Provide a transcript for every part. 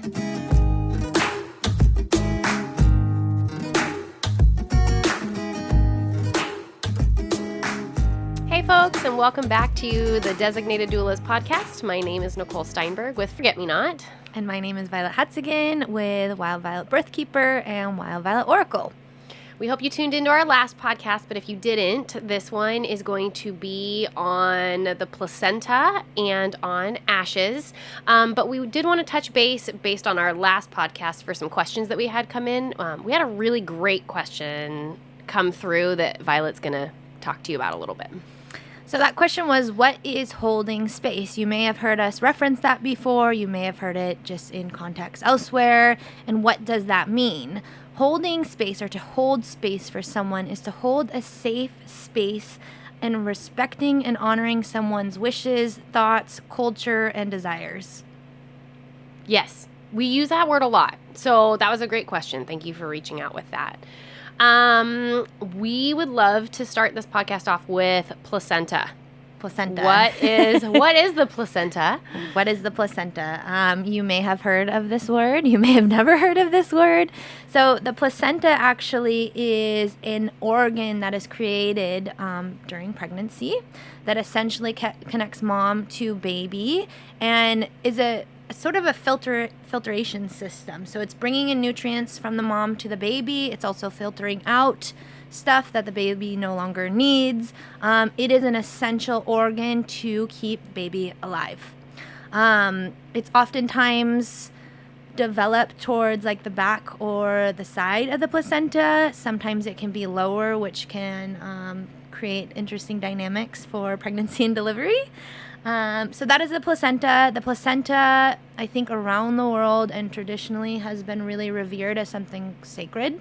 Hey folks, and welcome back to the Designated Doulist podcast. My name is Nicole Steinberg with Forget Me Not. And my name is Violet Hatzigan with Wild Violet Birthkeeper and Wild Violet Oracle. We hope you tuned into our last podcast, but if you didn't, this one is going to be on the placenta and on ashes. But we did want to touch base based on our last podcast for some questions that we had come in. We had a really great question come through that Violet's going to talk to you about a little bit. So that question was, what is holding space? You may have heard us reference that before. You may have heard it just in context elsewhere. And what does that mean? Holding space, or to hold space for someone, is to hold a safe space and respecting and honoring someone's wishes, thoughts, culture, and desires. Yes, we use that word a lot. So that was a great question. Thank you for reaching out with that. We would love to start this podcast off with placenta. Placenta. What is the placenta? What is the placenta? You may have heard of this word. You may have never heard of this word. So the placenta actually is an organ that is created during pregnancy that essentially connects mom to baby and is a sort of a filtration system. So it's bringing in nutrients from the mom to the baby. It's also filtering out stuff that the baby no longer needs. It is an essential organ to keep baby alive. It's oftentimes developed towards like the back or the side of the placenta. Sometimes it can be lower, which can create interesting dynamics for pregnancy and delivery. So that is the placenta. The placenta, I think, around the world and traditionally has been really revered as something sacred.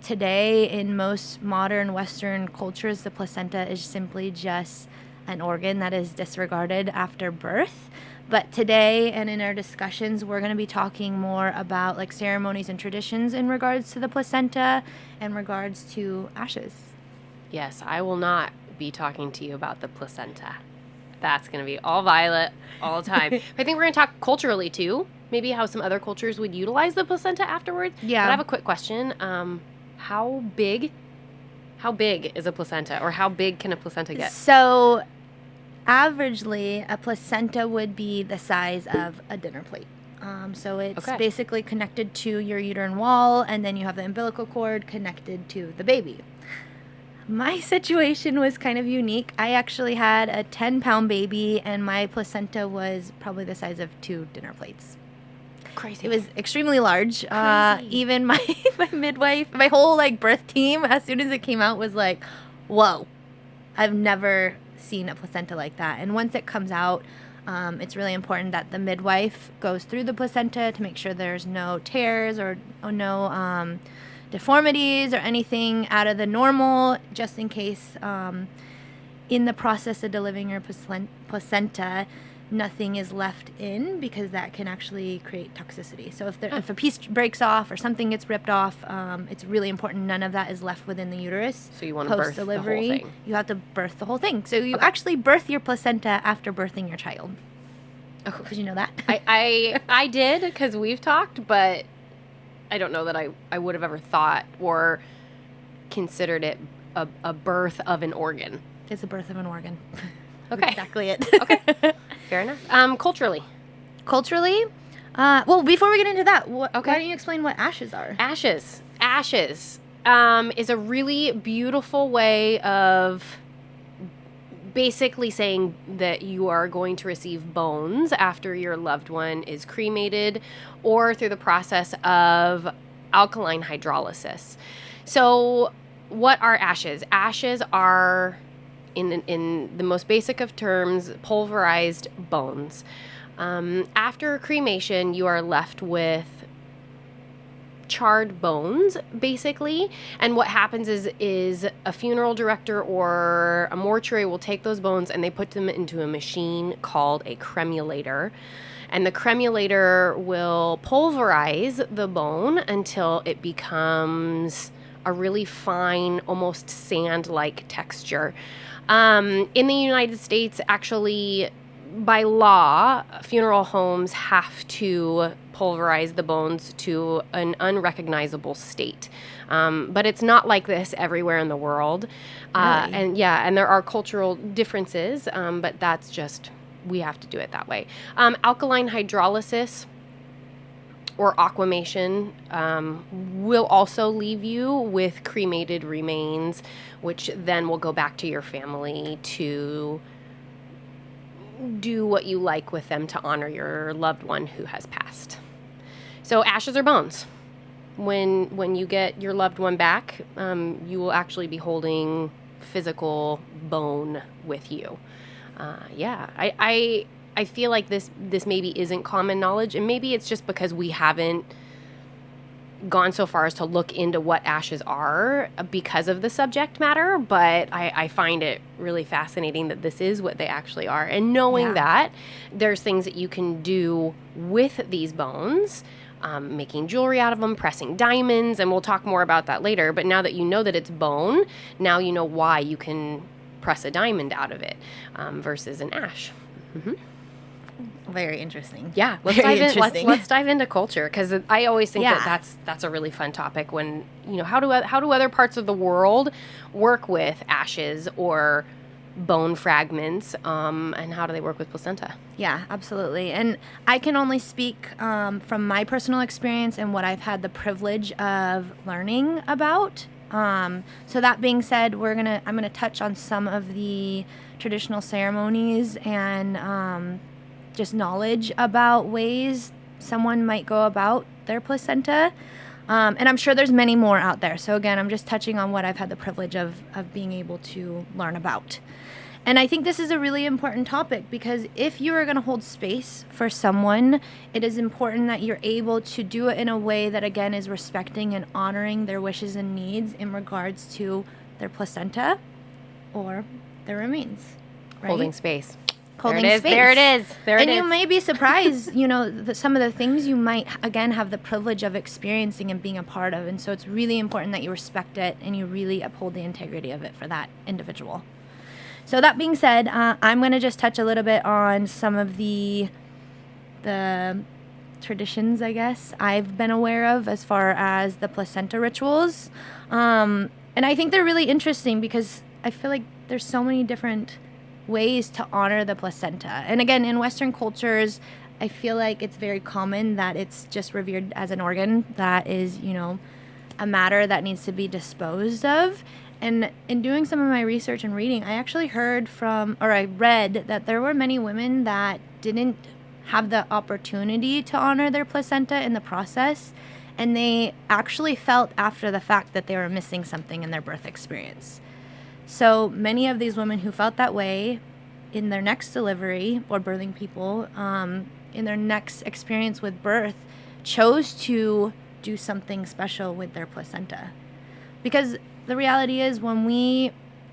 Today, in most modern Western cultures, the placenta is simply just an organ that is disregarded after birth. But today, and in our discussions, we're going to be talking more about like ceremonies and traditions in regards to the placenta and regards to ashes. Yes, I will not be talking to you about the placenta. That's going to be all Violet all the time. I think we're going to talk culturally, too. Maybe how some other cultures would utilize the placenta afterwards. Yeah. But I have a quick question. How big is a placenta? Or how big can a placenta get? So, averagely, a placenta would be the size of a dinner plate. So it's basically connected to your uterine wall, and then you have the umbilical cord connected to the baby. My situation was kind of unique. I actually had a 10-pound baby, and my placenta was probably the size of 2 dinner plates. Crazy. It was extremely large. Crazy. Even my midwife, my whole like birth team, as soon as it came out, was like, "Whoa, I've never seen a placenta like that." And once it comes out, it's really important that the midwife goes through the placenta to make sure there's no tears or no deformities or anything out of the normal, just in case in the process of delivering your placenta, nothing is left in, because that can actually create toxicity. So if a piece breaks off or something gets ripped off, it's really important none of that is left within the uterus. So you want to birth the whole thing. You have to birth the whole thing. So you actually birth your placenta after birthing your child. Oh, did you know that? I did, because we've talked, but I don't know that I would have ever thought or considered it a birth of an organ. It's a birth of an organ. Okay. Exactly it. Okay. Fair enough. Culturally, well, before we get into that, why Okay. don't you explain what ashes are? Ashes is a really beautiful way of basically saying that you are going to receive bones after your loved one is cremated or through the process of alkaline hydrolysis. So what are ashes? Ashes are, in the most basic of terms, pulverized bones. After cremation, you are left with charred bones, basically. And what happens is a funeral director or a mortuary will take those bones and they put them into a machine called a cremulator. And the cremulator will pulverize the bone until it becomes a really fine, almost sand-like texture. In the United States, actually, by law, funeral homes have to pulverize the bones to an unrecognizable state. But it's not like this everywhere in the world. Really? And there are cultural differences, but that's just, we have to do it that way. Alkaline hydrolysis or aquamation will also leave you with cremated remains, which then will go back to your family to do what you like with them to honor your loved one who has passed. So ashes or bones. When you get your loved one back, you will actually be holding physical bone with you. I feel like this maybe isn't common knowledge, and maybe it's just because we haven't gone so far as to look into what ashes are because of the subject matter, but I find it really fascinating that this is what they actually are. And knowing that there's things that you can do with these bones, making jewelry out of them, pressing diamonds, and we'll talk more about that later. But now that you know that it's bone, now you know why you can press a diamond out of it versus an ash. Mm-hmm. Very interesting. Yeah, let's dive into culture, because I always think that's a really fun topic. When how do other parts of the world work with ashes or bone fragments, and how do they work with placenta? Yeah, absolutely. And I can only speak from my personal experience and what I've had the privilege of learning about. So that being said, I'm gonna touch on some of the traditional ceremonies and just knowledge about ways someone might go about their placenta. And I'm sure there's many more out there. So again, I'm just touching on what I've had the privilege of being able to learn about. And I think this is a really important topic, because if you are going to hold space for someone, it is important that you're able to do it in a way that, again, is respecting and honoring their wishes and needs in regards to their placenta or their remains. Right? Holding space. Holding there it is. space. There it is. There it is. And you may be surprised, some of the things you might, again, have the privilege of experiencing and being a part of. And so it's really important that you respect it and you really uphold the integrity of it for that individual. So that being said, I'm going to just touch a little bit on some of the traditions, I guess, I've been aware of as far as the placenta rituals. And I think they're really interesting because I feel like there's so many different ways to honor the placenta. And again, in Western cultures, I feel like it's very common that it's just revered as an organ that is, a matter that needs to be disposed of. And in doing some of my research and reading, I actually I read that there were many women that didn't have the opportunity to honor their placenta in the process, and they actually felt after the fact that they were missing something in their birth experience. So many of these women who felt that way in their next delivery, or birthing people, in their next experience with birth, chose to do something special with their placenta. Because the reality is, when we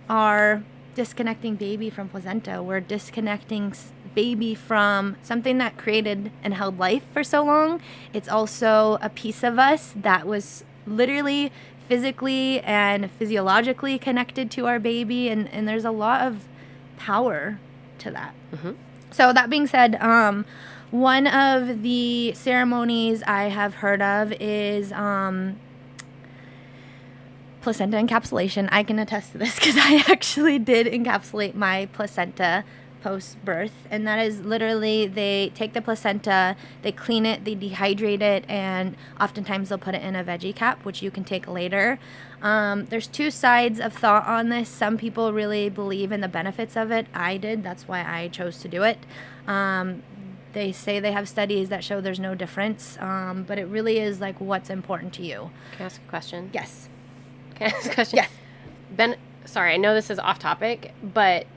are disconnecting baby from placenta, we're disconnecting baby from something that created and held life for so long. It's also a piece of us that was literally physically and physiologically connected to our baby, and there's a lot of power to that. Mm-hmm. So that being said, one of the ceremonies I have heard of is placenta encapsulation. I can attest to this because I actually did encapsulate my placenta post-birth, and that is literally, they take the placenta, they clean it, they dehydrate it, and oftentimes they'll put it in a veggie cap, which you can take later. There's two sides of thought on this. Some people really believe in the benefits of it. I did. That's why I chose to do it. They say they have studies that show there's no difference, but it really is like what's important to you. Can I ask a question? Yes. Can I ask a question? Yes. Sorry, I know this is off topic, but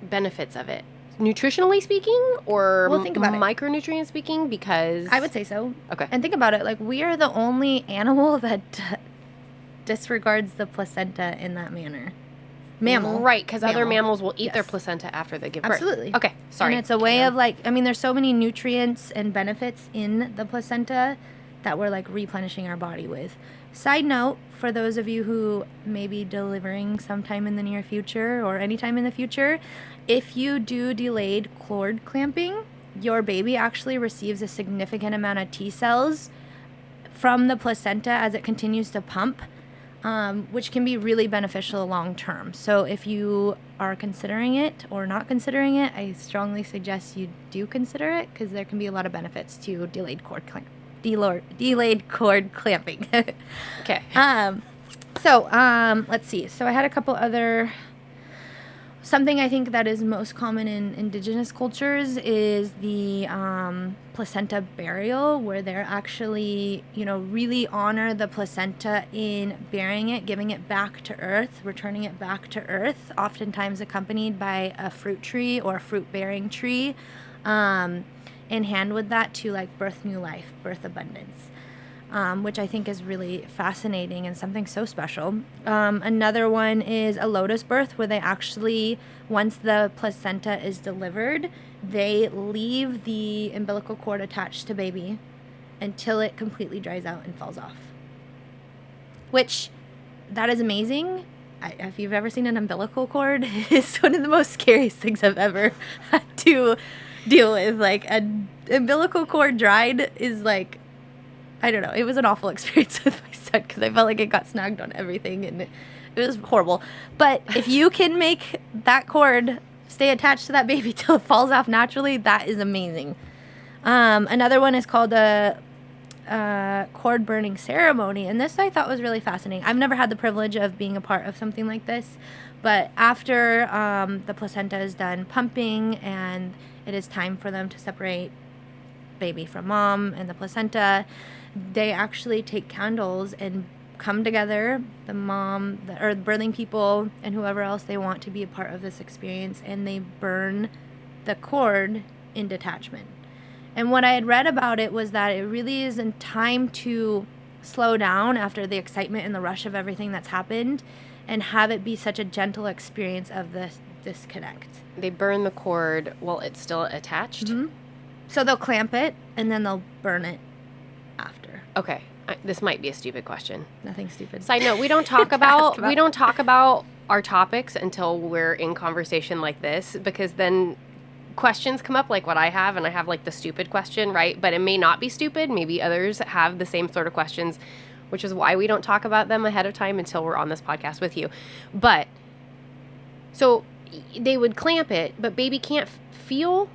benefits of it, nutritionally speaking, or well, think about micronutrient speaking, because I would say so. Okay. And think about it, like, we are the only animal that disregards the placenta in that manner. Mammal. Right, because other mammals will eat their placenta after they give birth. Absolutely. Okay, sorry. And it's a way of, like, there's so many nutrients and benefits in the placenta that we're like replenishing our body with. Side note, for those of you who may be delivering sometime in the near future or anytime in the future, if you do delayed cord clamping, your baby actually receives a significant amount of T cells from the placenta as it continues to pump, which can be really beneficial long term. So if you are considering it or not considering it, I strongly suggest you do consider it, because there can be a lot of benefits to delayed cord clamping. Okay. Let's see. So I had a couple other. Something I think that is most common in indigenous cultures is the placenta burial, where they're actually, really honor the placenta in burying it, giving it back to earth, returning it back to earth, oftentimes accompanied by a fruit tree or a fruit-bearing tree, in hand with that to like birth new life, birth abundance. Which I think is really fascinating and something so special. Another one is a lotus birth, where they actually, once the placenta is delivered, they leave the umbilical cord attached to baby until it completely dries out and falls off. Which, that is amazing. If you've ever seen an umbilical cord, it's one of the most scariest things I've ever had to deal with. Like, an umbilical cord dried is like, I don't know. It was an awful experience with my son, because I felt like it got snagged on everything, and it was horrible. But if you can make that cord stay attached to that baby till it falls off naturally, that is amazing. Another one is called a cord burning ceremony, and this I thought was really fascinating. I've never had the privilege of being a part of something like this, but after the placenta is done pumping and it is time for them to separate baby from mom and the placenta, they actually take candles and come together, the mom or the birthing people and whoever else they want to be a part of this experience, and they burn the cord in detachment. And what I had read about it was that it really isn't time to slow down after the excitement and the rush of everything that's happened, and have it be such a gentle experience of this disconnect. They burn the cord while it's still attached? Mm-hmm. So they'll clamp it and then they'll burn it after. Okay. This might be a stupid question. Nothing stupid. Side note, we don't talk about our topics until we're in conversation like this, because then questions come up like what I have, and I have like the stupid question, right? But it may not be stupid. Maybe others have the same sort of questions, which is why we don't talk about them ahead of time until we're on this podcast with you. But so they would clamp it, but baby can't feel.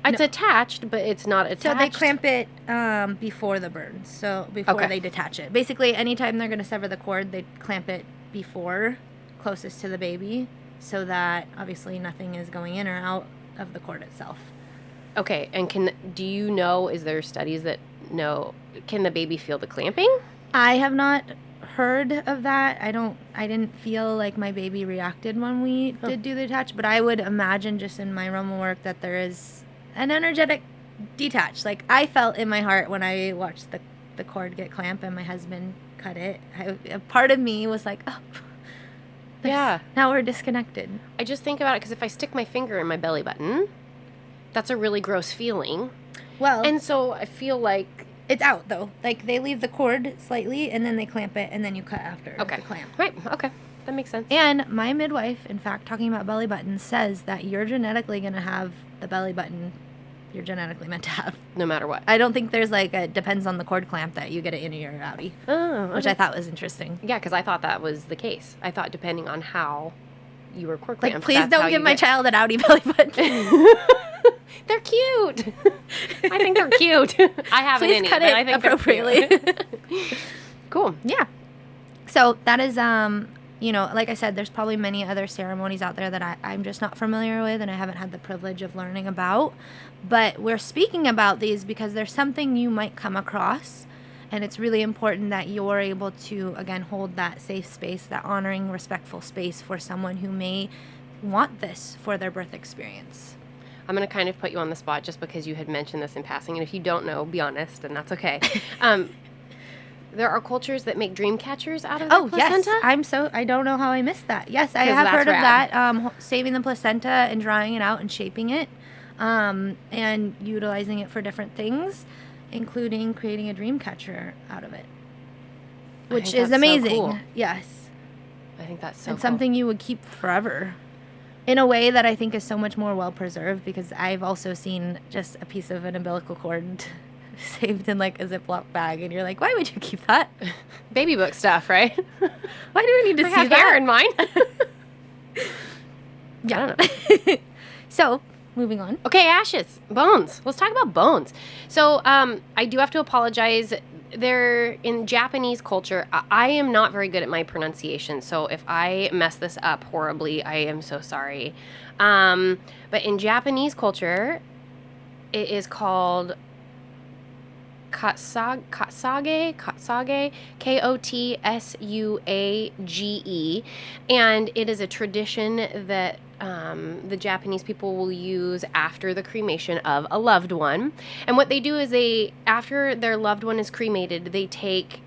It's attached, but it's not attached. So they clamp it before the burn, so before they detach it. Basically, anytime they're going to sever the cord, they clamp it before, closest to the baby, so that obviously nothing is going in or out of the cord itself. Okay, and do you know, is there studies that can the baby feel the clamping? I have not heard of that. I didn't feel like my baby reacted when we did do the detach, but I would imagine, just in my realm of work, that there is an energetic detach. Like, I felt in my heart when I watched the cord get clamped and my husband cut it. A part of me was like, oh, yeah, now we're disconnected. I just think about it, because if I stick my finger in my belly button, that's a really gross feeling. Well, and so I feel like it's out, though. Like, they leave the cord slightly and then they clamp it, and then you cut after the clamp. Right. Okay. That makes sense. And my midwife, in fact, talking about belly buttons, says that you're genetically going to have the belly button you're genetically meant to have. No matter what. I don't think there's depends on the cord clamp that you get it in or outie. Oh, okay. Which I thought was interesting. Yeah, because I thought that was the case. I thought depending on how you were cord clamped. Like, please don't give my child an outie belly button. They're cute. I think they're cute. I haven't please any, cut but it I think appropriately. Cool. Yeah. So that is, like I said, there's probably many other ceremonies out there that I'm just not familiar with and I haven't had the privilege of learning about. But we're speaking about these because there's something you might come across, and it's really important that you're able to, again, hold that safe space, that honoring, respectful space for someone who may want this for their birth experience. I'm going to kind of put you on the spot just because you had mentioned this in passing, and if you don't know, be honest, and that's okay. There are cultures that make dream catchers out of the placenta? Yes. I don't know how I missed that. Yes, I have heard of that. Saving the placenta and drying it out and shaping it, and utilizing it for different things. including creating a dream catcher out of it, I which think is that's so amazing. cool. Yes. I think that's so And cool. something you would keep forever in a way that I think is so much more well preserved, because I've also seen just a piece of an umbilical cord saved in like a Ziploc bag, and you're like, why would you keep that? Baby book stuff, right? Why do I need to I see have that? hair in mine. Yeah. I don't know. So, moving on. Okay, ashes, bones. Let's talk about bones. So, I do have to apologize. They're in Japanese culture. I am not very good at my pronunciation, so if I mess this up horribly, I am so sorry. But in Japanese culture, it is called Kotsage, Kotsuage, and it is a tradition that the Japanese people will use after the cremation of a loved one. And what they do is after their loved one is cremated, they take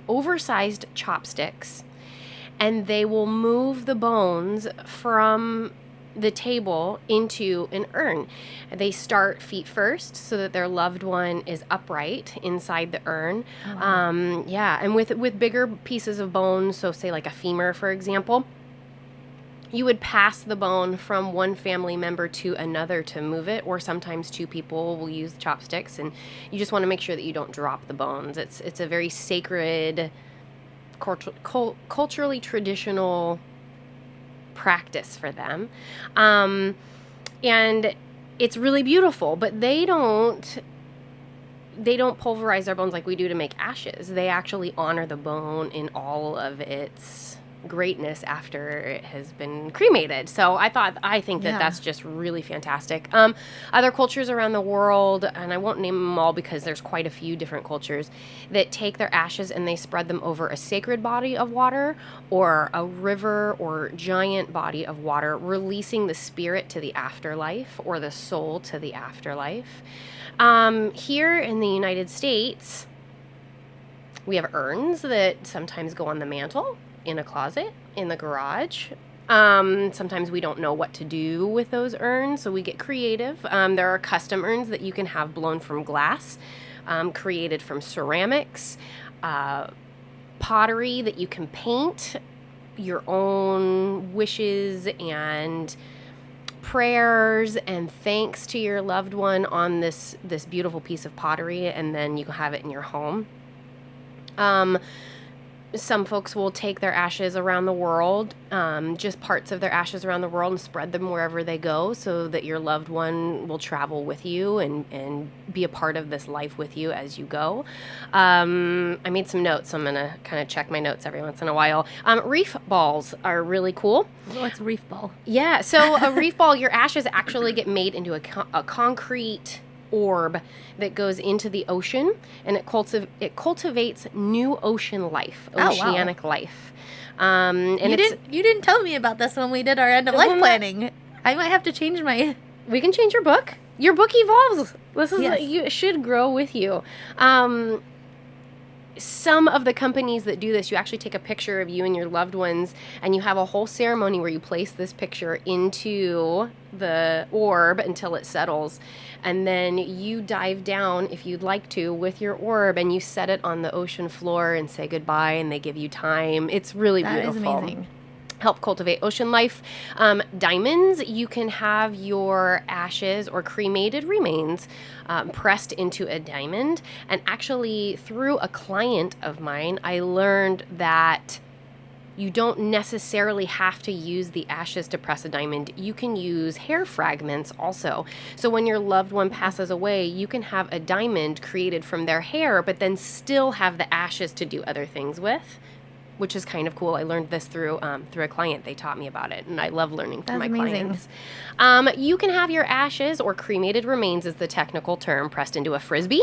oversized chopsticks and they will move the bones from the table into an urn. They start feet first so that their loved one is upright inside the urn. Oh, wow. Yeah, and with bigger pieces of bone, so say like a femur, for example, you would pass the bone from one family member to another to move it, or sometimes two people will use chopsticks, and you just want to make sure that you don't drop the bones. It's a very sacred, culturally traditional practice for them. And it's really beautiful, but they don't pulverize their bones like we do to make ashes. They actually honor the bone in all of its greatness after it has been cremated. So I think that that's just really fantastic. Other cultures around the world, and I won't name them all because there's quite a few different cultures that take their ashes and they spread them over a sacred body of water or a river or giant body of water, releasing the spirit to the afterlife or the soul to the afterlife. Here in the United States, we have urns that sometimes go on the mantle, in a closet, in the garage. Sometimes we don't know what to do with those urns, so we get creative. There are custom urns that you can have blown from glass, created from ceramics, pottery that you can paint your own wishes and prayers and thanks to your loved one on this beautiful piece of pottery, and then you can have it in your home. Some folks will take their ashes around the world, just parts of their ashes around the world, and spread them wherever they go so that your loved one will travel with you and be a part of this life with you as you go. I made some notes, so I'm going to kind of check my notes every once in a while. Reef balls are really cool. What's a reef ball? Yeah, so a reef ball, your ashes actually get made into a concrete orb that goes into the ocean, and it cultivates new ocean life, oceanic life. And you didn't tell me about this when we did our end of life planning. I might have to change my. We can change your book. Your book evolves. This is Yes. You should grow with you. Some of the companies that do this, you actually take a picture of you and your loved ones, and you have a whole ceremony where you place this picture into the orb until it settles. And then you dive down, if you'd like to, with your orb, and you set it on the ocean floor and say goodbye, and they give you time. It's really beautiful. That is amazing. Help cultivate ocean life. Diamonds, you can have your ashes or cremated remains pressed into a diamond. And actually, through a client of mine, I learned that you don't necessarily have to use the ashes to press a diamond. You can use hair fragments also. So when your loved one passes away, you can have a diamond created from their hair, but then still have the ashes to do other things with, which is kind of cool. I learned this through a client. They taught me about it, and I love learning from my clients. You can have your ashes, or cremated remains is the technical term, pressed into a Frisbee,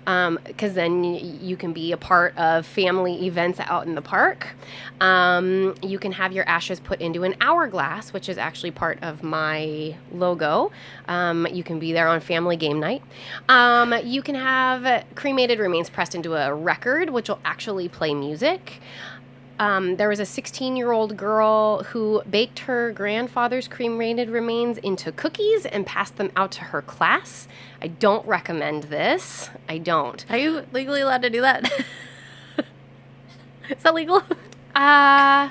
because then you can be a part of family events out in the park. You can have your ashes put into an hourglass, which is actually part of my logo. You can be there on family game night. You can have cremated remains pressed into a record, which will actually play music. There was a 16-year-old girl who baked her grandfather's cremated remains into cookies and passed them out to her class. I don't recommend this. I don't. Are you legally allowed to do that? Is that legal? I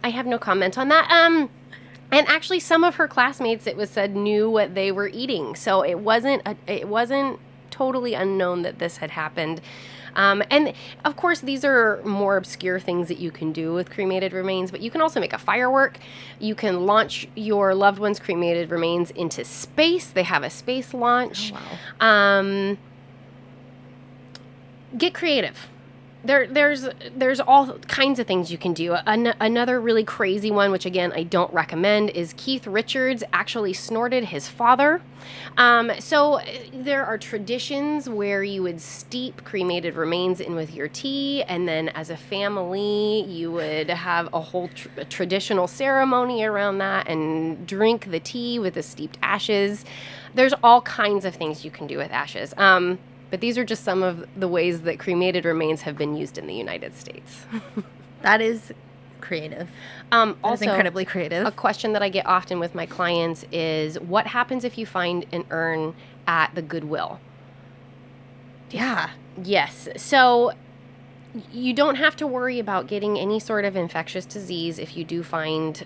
have no comment on that. And actually, some of her classmates, it was said, knew what they were eating, so it wasn't totally unknown that this had happened. And of course, these are more obscure things that you can do with cremated remains, but you can also make a firework. You can launch your loved one's cremated remains into space. They have a space launch. Oh, wow. Get creative. There's all kinds of things you can do. Another really crazy one, which again I don't recommend, is Keith Richards actually snorted his father. So there are traditions where you would steep cremated remains in with your tea, and then as a family you would have a whole traditional ceremony around that and drink the tea with the steeped ashes. There's all kinds of things you can do with ashes. But these are just some of the ways that cremated remains have been used in the United States. That is creative. Also, incredibly creative. A question that I get often with my clients is, what happens if you find an urn at the Goodwill? Yeah. Yes. So you don't have to worry about getting any sort of infectious disease if you do find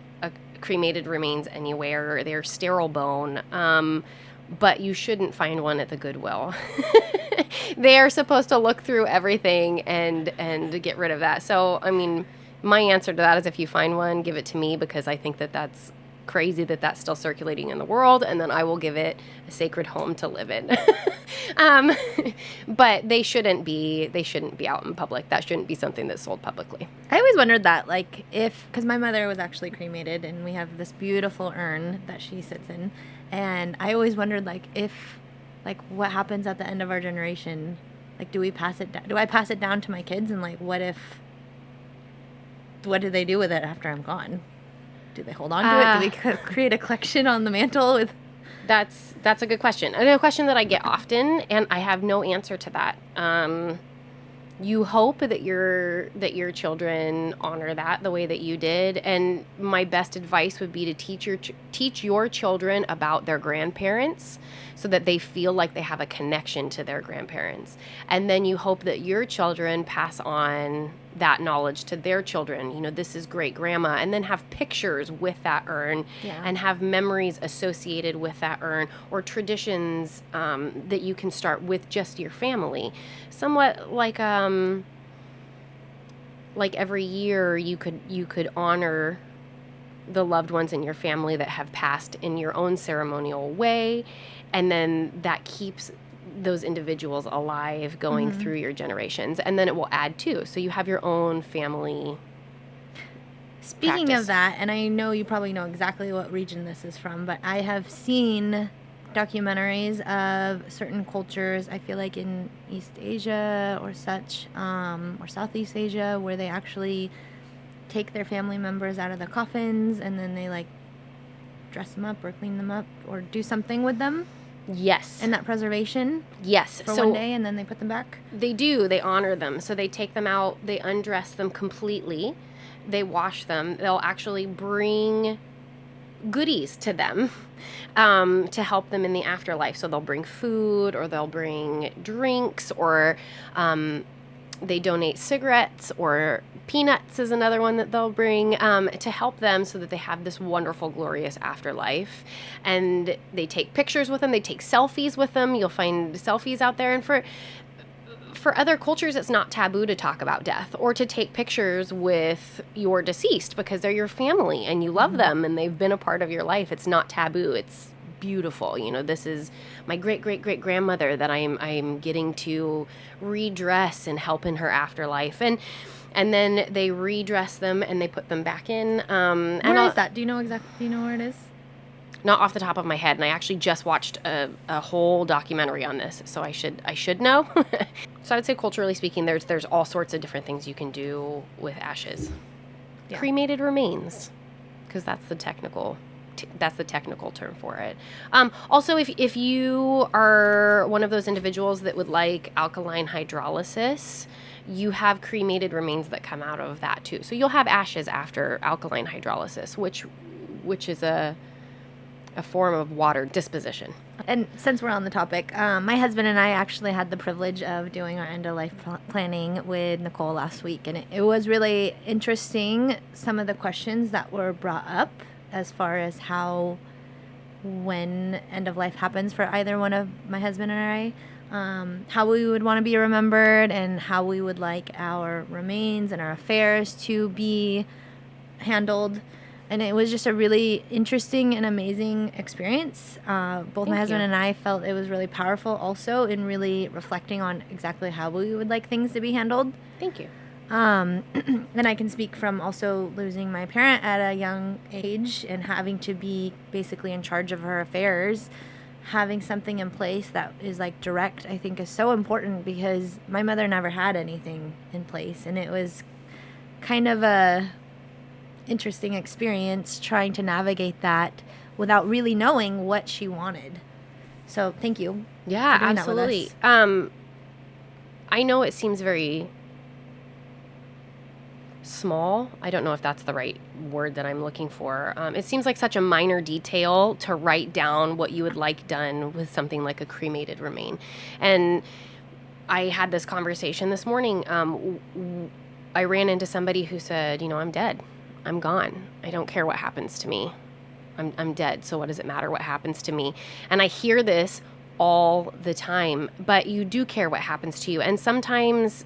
cremated remains anywhere, or they're sterile bone. But you shouldn't find one at the Goodwill. They are supposed to look through everything and get rid of that. So, I mean, my answer to that is, if you find one, give it to me, because I think that that's crazy that that's still circulating in the world, and then I will give it a sacred home to live in. But they shouldn't be out in public. That shouldn't be something that's sold publicly. I always wondered that, like, because my mother was actually cremated, and we have this beautiful urn that she sits in, and I always wondered, what happens at the end of our generation? Like, do I pass it down to my kids, and what do they do with it after I'm gone? Do they hold on to it? Do we create a collection on the mantle with? That's a good question. A question that I get often, and I have no answer to that. You hope that your children honor that the way that you did, and my best advice would be to teach your children about their grandparents, so that they feel like they have a connection to their grandparents. And then you hope that your children pass on that knowledge to their children. You know, this is great grandma, and then have pictures with that urn. Yeah. And have memories associated with that urn, or traditions that you can start with just your family. Somewhat like every year you could honor the loved ones in your family that have passed in your own ceremonial way, and then that keeps those individuals alive going through your generations, and then it will add too, so you have your own family. Speaking practice. of that, and I know you probably know exactly what region this is from, but I have seen documentaries of certain cultures, I feel like in East Asia or such, or Southeast Asia, where they actually take their family members out of the coffins, and then they dress them up or clean them up or do something with them. Yes. And that preservation. Yes. For one day, and then they put them back. They do. They honor them. So they take them out. They undress them completely. They wash them. They'll actually bring goodies to them to help them in the afterlife. So they'll bring food, or they'll bring drinks, or they donate cigarettes, or peanuts is another one that they'll bring to help them, so that they have this wonderful, glorious afterlife. And they take pictures with them. They take selfies with them. You'll find selfies out there. And for other cultures, it's not taboo to talk about death or to take pictures with your deceased, because they're your family and you love them and they've been a part of your life. It's not taboo. It's beautiful. You know, this is my great-great-great-grandmother that I'm getting to redress and help in her afterlife. And then they redress them and they put them back in. Where is that? Do you know where it is? Not off the top of my head, and I actually just watched a whole documentary on this, so I should know. So I would say, culturally speaking, there's all sorts of different things you can do with ashes. Yeah. Cremated remains, because that's the technical that's the technical term for it. Also, if you are one of those individuals that would like alkaline hydrolysis, you have cremated remains that come out of that too. So you'll have ashes after alkaline hydrolysis, which is a form of water disposition. And since we're on the topic, my husband and I actually had the privilege of doing our end-of-life planning with Nicole last week. And it was really interesting, some of the questions that were brought up as far as when end-of-life happens for either one of my husband and I, how we would want to be remembered and how we would like our remains and our affairs to be handled. And it was just a really interesting and amazing experience. Both my husband and I felt it was really powerful also in really reflecting on exactly how we would like things to be handled. Thank you. And I can speak from also losing my parent at a young age and having to be basically in charge of her affairs. Having something in place that is like direct, I think, is so important because my mother never had anything in place. And it was kind of a interesting experience trying to navigate that without really knowing what she wanted. So thank you. Yeah, absolutely. I know it seems very small. I don't know if that's the right word that I'm looking for. It seems like such a minor detail to write down what you would like done with something like a cremated remain. And I had this conversation this morning. I ran into somebody who said, I'm dead. I'm gone. I don't care what happens to me. I'm dead. So what does it matter what happens to me? And I hear this all the time, but you do care what happens to you. And sometimes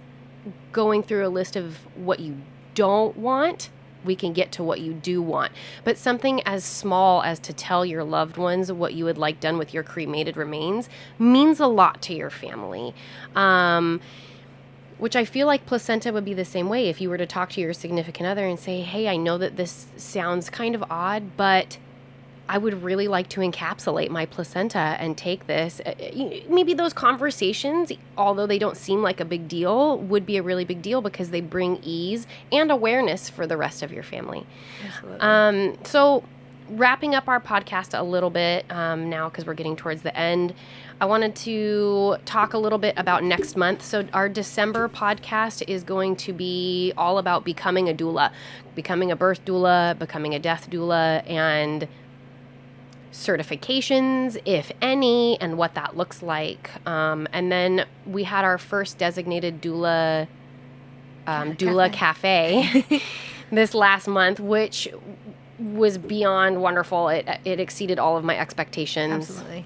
going through a list of what you don't want, we can get to what you do want. But something as small as to tell your loved ones what you would like done with your cremated remains means a lot to your family. Which I feel like placenta would be the same way if you were to talk to your significant other and say, hey, I know that this sounds kind of odd, but I would really like to encapsulate my placenta and take this. Maybe those conversations, although they don't seem like a big deal, would be a really big deal because they bring ease and awareness for the rest of your family. Absolutely. So wrapping up our podcast a little bit now because we're getting towards the end, I wanted to talk a little bit about next month. So our December podcast is going to be all about becoming a doula, becoming a birth doula, becoming a death doula, and certifications, if any, and what that looks like. And then we had our first designated doula cafe this last month, which was beyond wonderful. It exceeded all of my expectations. Absolutely.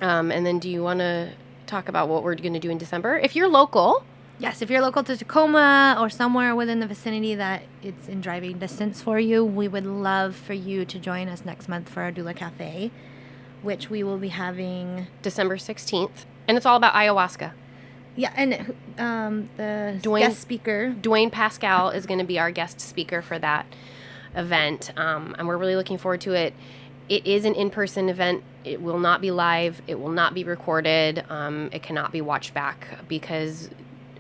And then do you want to talk about what we're going to do in December? If you're local. Yes, if you're local to Tacoma or somewhere within the vicinity that it's in driving distance for you, we would love for you to join us next month for our Doula Cafe, which we will be having December 16th. And it's all about ayahuasca. Yeah, and the guest speaker, Dwayne Pascal, is going to be our guest speaker for that event. And we're really looking forward to it. It is an in-person event. It will not be live. It will not be recorded. It cannot be watched back because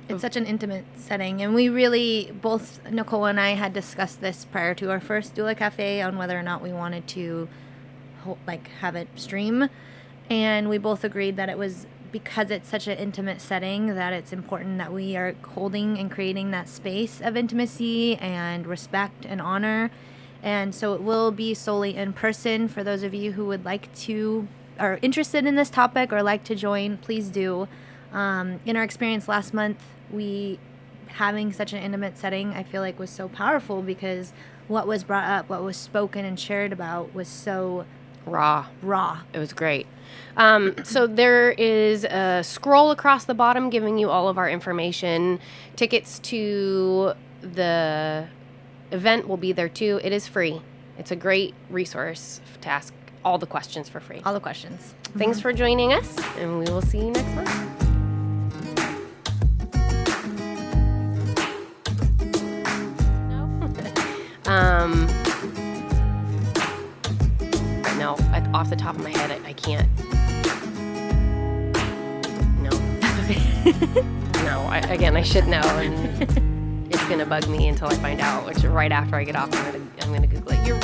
it's such an intimate setting. And we really, both Nicole and I had discussed this prior to our first Doula Cafe on whether or not we wanted to have it stream. And we both agreed that it was because it's such an intimate setting that it's important that we are holding and creating that space of intimacy and respect and honor. And so it will be solely in person. For those of you who would like to, are interested in this topic or like to join, please do. In our experience last month, having such an intimate setting, I feel like was so powerful because what was brought up, what was spoken and shared about was so raw. It was great. So there is a scroll across the bottom giving you all of our information. Tickets to the event will be there too. It is free. It's a great resource to ask all the questions for free. All the questions. Thanks for joining us, and we will see you next month. No, off the top of my head, I can't. No. No, again, I should know, and it's gonna bug me until I find out. Which right after I get off, I'm gonna Google it. You're